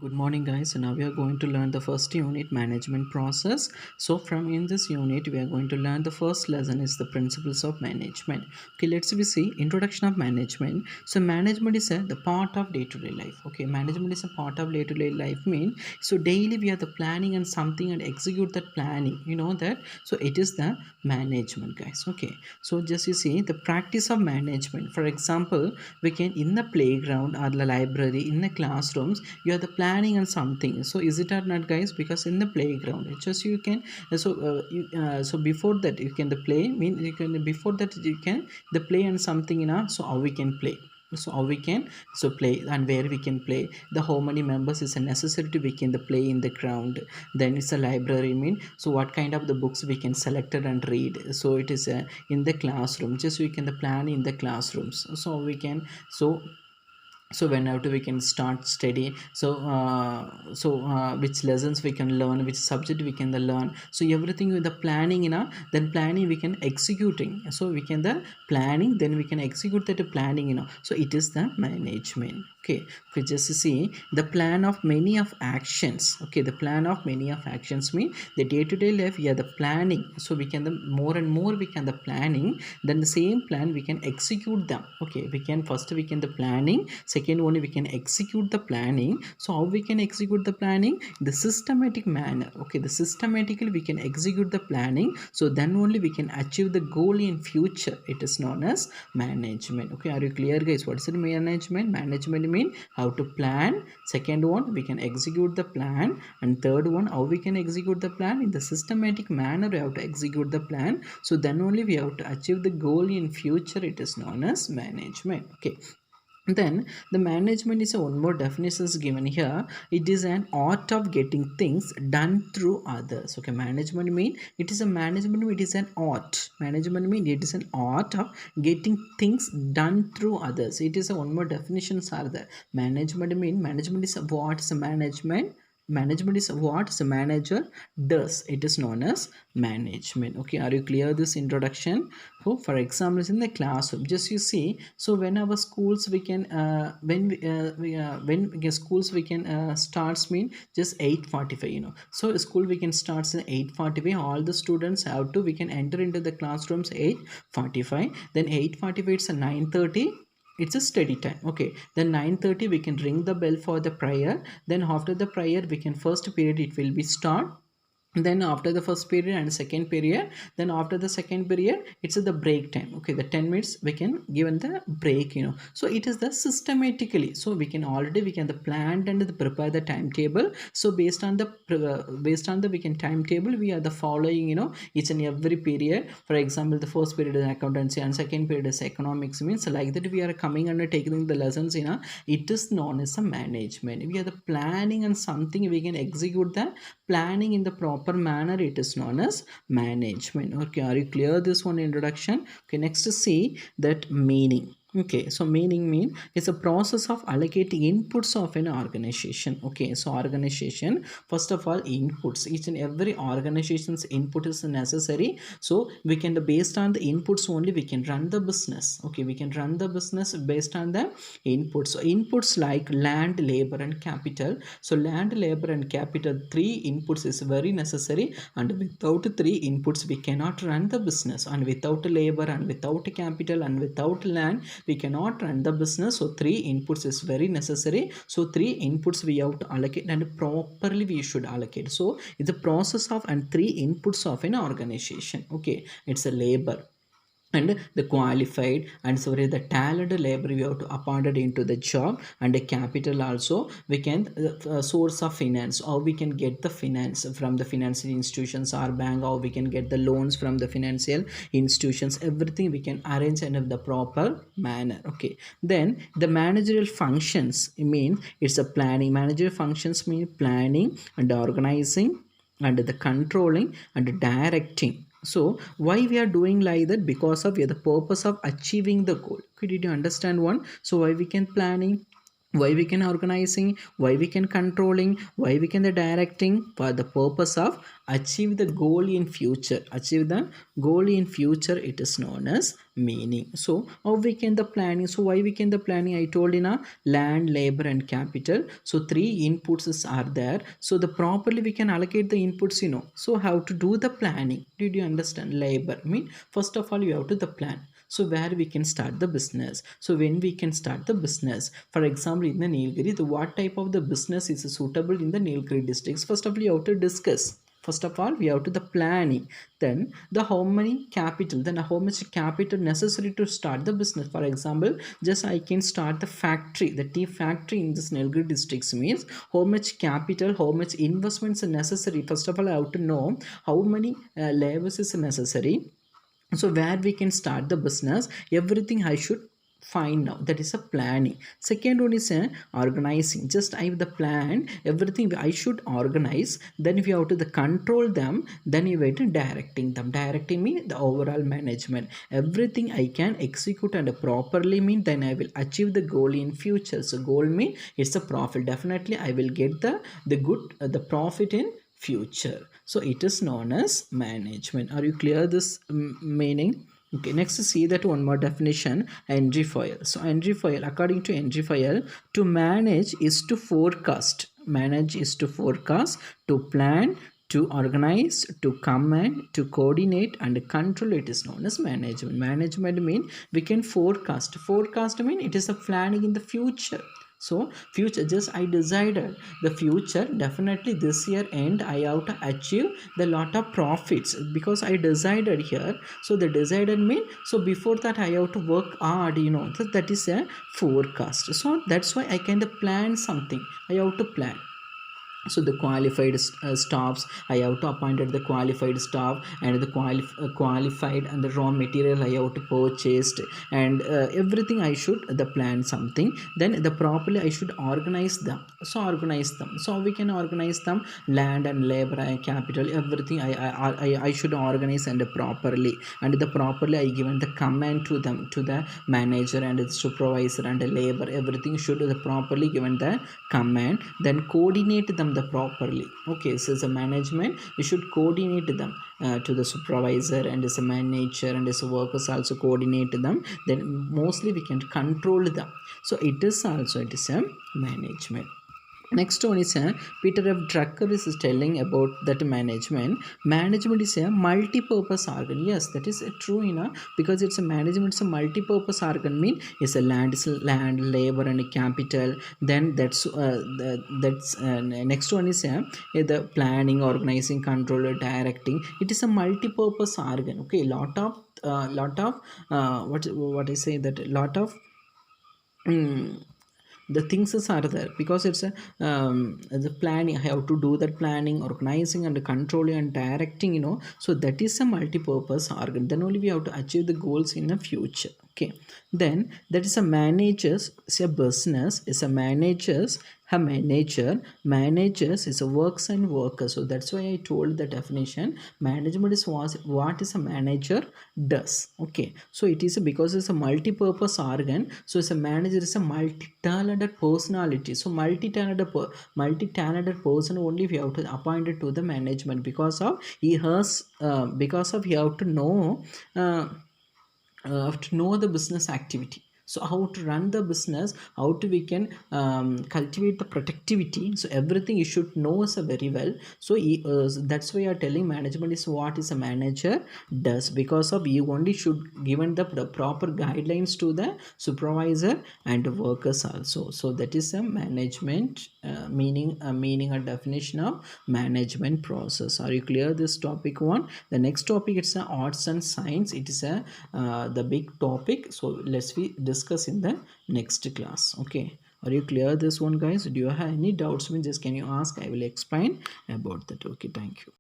Good morning guys. So now we are going to learn the first unit, management process. So from in this unit we are going to learn the first lesson is the principles of management. Okay, let's we see introduction of management. So management is the part of day-to-day life. Okay, management is a part of day-to-day life mean so daily we are the planning and something and execute that planning, you know that. So it is the management guys. Okay, so just you see the practice of management. For example, we can in the playground or the library, in the classrooms, you are the planning and something. So is it or not guys? Because in the playground it's just you can so before that you can the play mean you can before that you can the play and something, you know. So how we can play, so how we can so play and where we can play, the how many members is a necessary to we can the play in the ground. Then it's a library mean so what kind of the books we can select it and read. So it is in the classroom, just we can the plan in the classrooms. So we can so whenever we can start study. Which lessons we can learn, which subject we can the learn. So everything with the planning, you know, then planning we can executing. So we can the planning, then we can execute that planning, you know. So it is the management. Okay, we just see the plan of many of actions. Okay, the plan of many of actions mean the day-to-day life, yeah, the planning. So we can the more and more we can the planning, then the same plan we can execute them. Okay, we can first we can the planning, second one we can execute the planning. So how we can execute the planning? The systematic manner. Okay, the systematically we can execute the planning, so then only we can achieve the goal in future. It is known as management. Okay, are you clear guys? What is it? Management mean how to plan, second one we can execute the plan, and third one how we can execute the plan in the systematic manner. We have to execute the plan, so then only we have to achieve the goal in future. It is known as management. Okay, then the management is a one more definition is given here. It is an art of getting things done through others. Okay, management mean it is a management, it is an art. Management mean it is an art of getting things done through others. It is a one more definitions are there. Management mean management is a what is a management. Management is what the manager does. It is known as management. Okay, are you clear this introduction? So for example in the classroom, just you see, so when our schools we can when we get schools we can starts mean just 8:45, you know. So school we can start at 8:45. All the students have to we can enter into the classrooms 8:45. Then 8:45 it's a 9:30, it's a study time. Okay, then 9:30 we can ring the bell for the prayer. Then after the prayer we can first period it will be start. Then after the first period and second period, then after the second period it's the break time. Okay, the 10 minutes we can given the break, you know. So it is the systematically, so we can already we can the plan and the prepare the timetable. So based on the we can timetable we are the following, you know, each and every period. For example, the first period is accountancy and second period is economics, means like that we are coming and taking the lessons, you know. It is known as a management. We are the planning and something we can execute the planning in the proper manner. It is known as management. Okay, are you clear this one introduction? Okay, next to see that meaning. Okay, so meaning mean it's a process of allocating inputs of an organization. Okay, so organization, first of all inputs, each and every organization's input is necessary. So we can based on the inputs only we can run the business. Okay, we can run the business based on the inputs. So inputs like land, labor and capital. So land, labor and capital, three inputs is very necessary, and without three inputs we cannot run the business. And without labor and without capital and without land we cannot run the business. So three inputs is very necessary. So three inputs we have to allocate and properly we should allocate. So it's a process of and three inputs of an organization. Okay, it's a labor and the qualified and sorry the talented labor we have to appointed into the job, and the capital also we can source of finance, or we can get the finance from the financial institutions or bank, or we can get the loans from the financial institutions. Everything we can arrange in the proper manner. Okay, then the managerial functions mean it's a planning. Managerial functions mean planning and organizing and the controlling and directing. So why we are doing like that? Because of the purpose of achieving the goal. Okay, did you understand one? So why we can planning, why we can organizing, why we can controlling, why we can the directing, for the purpose of achieve the goal in future, achieve the goal in future, it is known as meaning. So how we can the planning, so why we can the planning, I told in a land, labor and capital, so three inputs are there, so the properly we can allocate the inputs, so how to do the planning, did you understand? Labor mean first of all you have to the plan, so where we can start the business, so when we can start the business, for example in the Nilgiri, the what type of the business is suitable in the Nilgiri districts, first of all you have to discuss, first of all we have to the planning, then the how many capital, then how much capital necessary to start the business, for example just I can start the factory, the tea factory in this Nilgiri districts, means how much capital, how much investments are necessary, first of all I have to know how many labors is necessary, so where we can start the business, everything I should find now, that is a planning. Second one is a organizing, just I have the plan, everything I should organize, then if you have to the control them, then you have to directing them, directing me the overall management, everything I can execute and properly mean, then I will achieve the goal in future. So goal mean it's a profit, definitely I will get the good the profit in future, so it is known as management. Are you clear this meaning? Okay, next see that one more definition, entry file. So entry file, according to entry file, to manage is to forecast, manage is to forecast, to plan, to organize, to command, to coordinate and control, it is known as management. Management mean we can forecast, forecast mean it is a planning in the future. So future, just I decided the future, definitely this year end I have to achieve the lot of profits because I decided here. So the decided mean, so before that I have to work hard, that is a forecast. So that's why I can plan something, I have to plan. So the qualified staffs, I have to appointed the qualified staff, and the qualified and the raw material I have to purchased, and everything I should the plan something, then the properly I should organize them, so organize them, so we can organize them, land and labor and capital, everything I should organize and properly, and the properly I given the command to them, to the manager and the supervisor and the labor, everything should the properly given the command, then coordinate them the properly. Okay, so as a management you should coordinate them to the supervisor and as a manager and as a workers also coordinate them, then mostly we can control them, so it is also it is a management. Next one is Peter F. Drucker is telling about that management. Management is a multi-purpose organ. Yes, that is true, because it's a management. It's a multi-purpose organ. Mean it's a land, labor, and capital. Then that's next one is the planning, organizing, control, directing. It is a multi-purpose organ. Okay, lot of what I say, that lot of. mm, the things are there, because it's a the planning, I have to do that planning, organizing and controlling and directing, so that is a multi-purpose organ, then only we have to achieve the goals in the future. Okay, then that is a managers, it's a business, is a managers, a managers is a works and workers, so that's why I told the definition, management is what is a manager does. Okay, so it is because it's a multi-purpose organ, so as a manager is a multi-talented personality, so multi-talented person only we have to appoint it to the management, because of he has because of he uh, have to know the business activity, so how to run the business, how to we can cultivate the productivity, so everything you should know us very well. So that's why you are telling management is what is a manager does, because of you only should given the proper guidelines to the supervisor and workers also, so that is a management meaning or definition of management process. Are you clear this topic one? The next topic, it's a arts and science, it is a the big topic, so let's we discuss in the next class. Okay, are you clear this one, guys? Do you have any doubts? Just can you ask, I will explain about that. Okay, thank you.